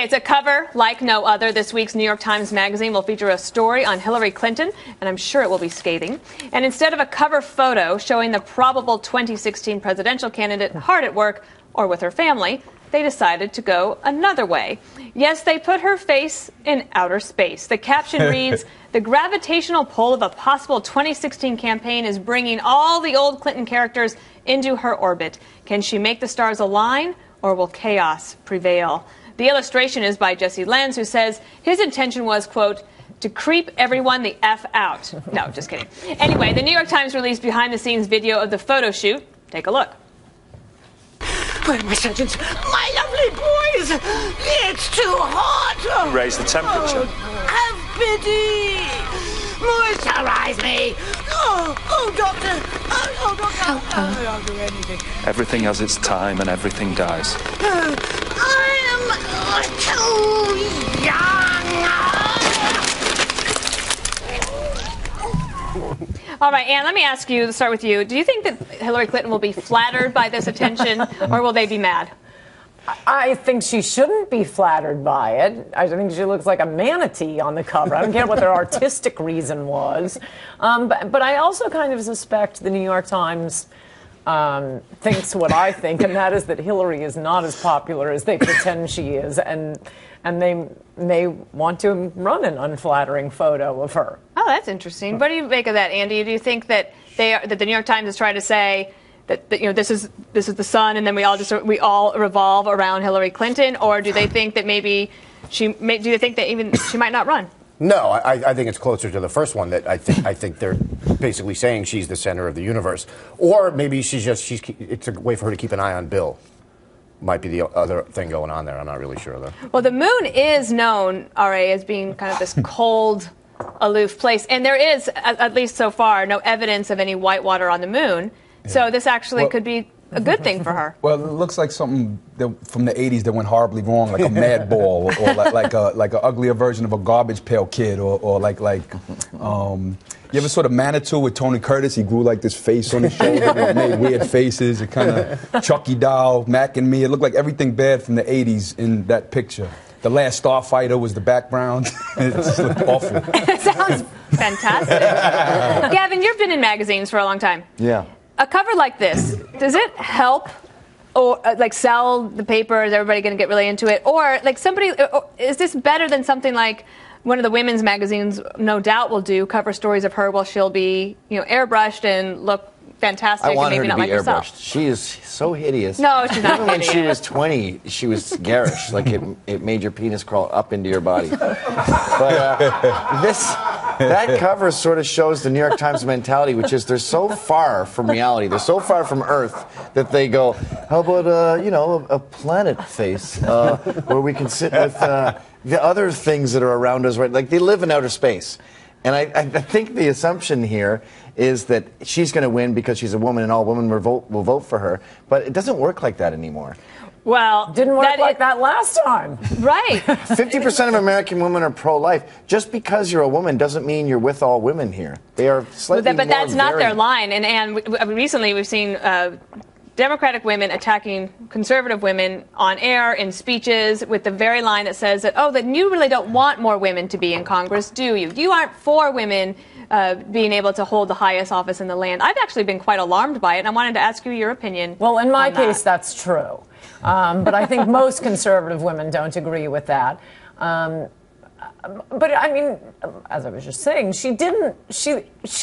It's a cover like no other. This week's New York Times Magazine will feature a story on Hillary Clinton, and I'm sure it will be scathing. And instead of a cover photo showing the probable 2016 presidential candidate hard at work or with her family, they decided to go another way. Yes, they put her face in outer space. The caption reads, "The gravitational pull of a possible 2016 campaign is bringing all the old Clinton characters into her orbit. Can she make the stars align, or will chaos prevail?" The illustration is by Jesse Lenz, who says his intention was, quote, "to creep everyone the F out." No, just kidding. Anyway, the New York Times released behind-the-scenes video of the photo shoot. Take a look. Where are my surgeons? My lovely boys! It's too hot! Raise the temperature. Have pity! Moisturize me! Oh, doctor! Oh, doctor! I'll do anything. Everything has its time and everything dies. I am too young! All right, Anne, let me ask you, to start with you. Do you think that Hillary Clinton will be flattered by this attention, or will they be mad? I think she shouldn't be flattered by it. I think she looks like a manatee on the cover. I don't care what their artistic reason was. But I also kind of suspect the New York Times thinks what I think, and that is that Hillary is not as popular as they pretend she is, and they may want to run an unflattering photo of her. Oh, that's interesting. What do you make of that, Andy? Do you think that that the New York Times is trying to say that this is the sun, and then we all revolve around Hillary Clinton, or do they think that maybe do you think that even she might not run? No, I think it's closer to the first one. That I think they're basically saying she's the center of the universe, or maybe it's a way for her to keep an eye on Bill. Might be the other thing going on there. I'm not really sure, though. Well, the moon is known, R.A., as being kind of this cold, aloof place. And there is, at least so far, no evidence of any white water on the moon. Yeah. So this actually could be a good thing for her. Well, it looks like something from the 80s that went horribly wrong, like a mad ball, or like an uglier version of a Garbage Pail Kid, or like you ever saw the Manitou with Tony Curtis? He grew like this face on his shoulder and made weird faces. It kind of Chucky doll, Mac and Me. It looked like everything bad from the 80s in that picture. The Last Starfighter was the background. It just looked awful. It sounds fantastic. Gavin, you've been in magazines for a long time. Yeah. A cover like this, does it help or sell the paper? Is everybody going to get really into it? Or is this better than something like one of the women's magazines no doubt will do, cover stories of her while she'll be, airbrushed and look fantastic I want and maybe her to not be like airbrushed. herself. She is so hideous. No, she's not Even when hideous. she was 20, she was garish. Like it made your penis crawl up into your body. But that cover sort of shows the New York Times mentality, which is they're so far from reality, they're so far from Earth that they go, how about a planet face where we can sit with the other things that are around us, right? Like they live in outer space. And I think the assumption here is that she's going to win because she's a woman and all women will vote for her. But it doesn't work like that anymore. Well, didn't work like that last time. Right. 50% of American women are pro-life. Just because you're a woman doesn't mean you're with all women here. They are slightly But that's not their varied. line. And recently we've seen Democratic women attacking conservative women on air in speeches with the very line that says that you really don't want more women to be in Congress, do you? You aren't for women being able to hold the highest office in the land. I've actually been quite alarmed by it, and I wanted to ask you your opinion. Well, in my case, that's true. But I think most conservative women don't agree with that. But I mean, as I was just saying, she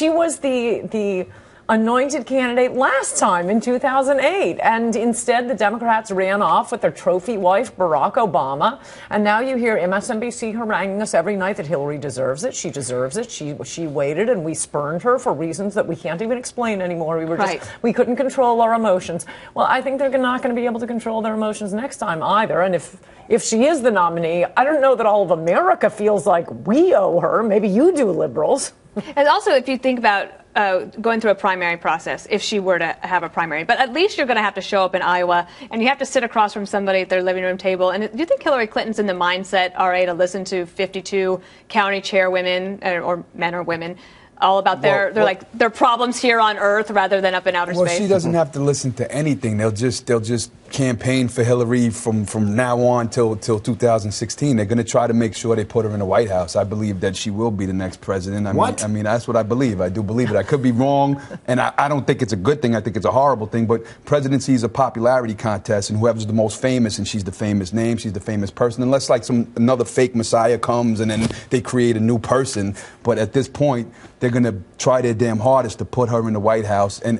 was the anointed candidate last time in 2008, and instead the Democrats ran off with their trophy wife Barack Obama, and now you hear MSNBC haranguing us every night that Hillary deserves it. She deserves it. She waited, and we spurned her for reasons that we can't even explain anymore. We couldn't control our emotions. Well, I think they're not going to be able to control their emotions next time either. And if she is the nominee, I don't know that all of America feels like we owe her. Maybe you do, liberals. And also, if you think about going through a primary process, if she were to have a primary, but at least you're going to have to show up in Iowa, and you have to sit across from somebody at their living room table. And do you think Hillary Clinton's in the mindset, RA, to listen to 52 county chairwomen, or men or women, all about their problems here on Earth rather than up in outer space? Well, she doesn't have to listen to anything. They'll just campaign for Hillary from now on till 2016. They're going to try to make sure they put her in the White House. I believe that she will be the next president. I mean, that's what I believe. I do believe it. I could be wrong, and I don't think it's a good thing. I think it's a horrible thing. But presidency is a popularity contest, and whoever's the most famous, and she's the famous name, she's the famous person. Unless like another fake messiah comes and then they create a new person. But at this point, they're going to try their damn hardest to put her in the White House. And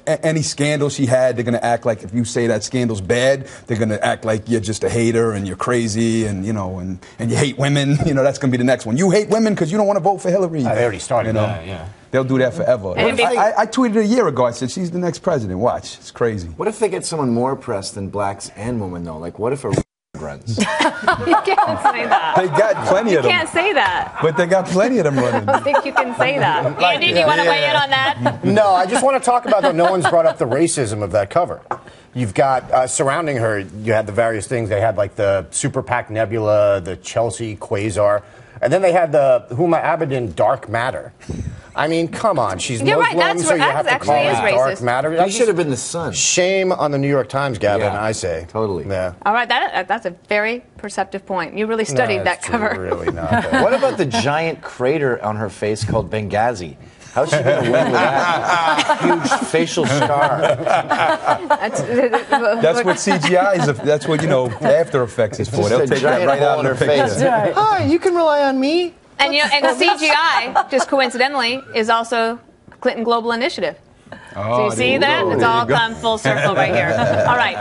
any scandal she had, they're going to act like if you say that scandal's bad, they're going to act like you're just a hater and you're crazy and, you know, and you hate women. You know, that's going to be the next one. You hate women because you don't want to vote for Hillary. They already started that, yeah. They'll do that forever. I tweeted a year ago, I said, she's the next president. Watch. It's crazy. What if they get someone more press than blacks and women, though? Like, what if a runs? You can't say that. They got plenty of them. You can't say that. But they got plenty of them running. I think you can say that. Andy, do you want to weigh in on that? No, I just want to talk about, though, no one's brought up the racism of that cover. You've got, surrounding her, you had the various things. They had, like, the Super PAC Nebula, the Chelsea Quasar, and then they had the Huma Abedin Dark Matter. I mean, come on. She's You're Muslim, right. so you have to call it Dark Matter. He should have been the sun. Shame on the New York Times, Gavin, Yeah, I say. totally. Yeah. All right, that's a very perceptive point. You really studied that cover. Really not. What about the giant crater on her face called Benghazi? How's she going to win with that? Huge facial scar. That's what CGI is. That's what, After Effects is for. They'll take that right out of her face. Hi, you can rely on me. And CGI, just coincidentally, is also Clinton Global Initiative. So you see that? It's all come full circle right here. All right.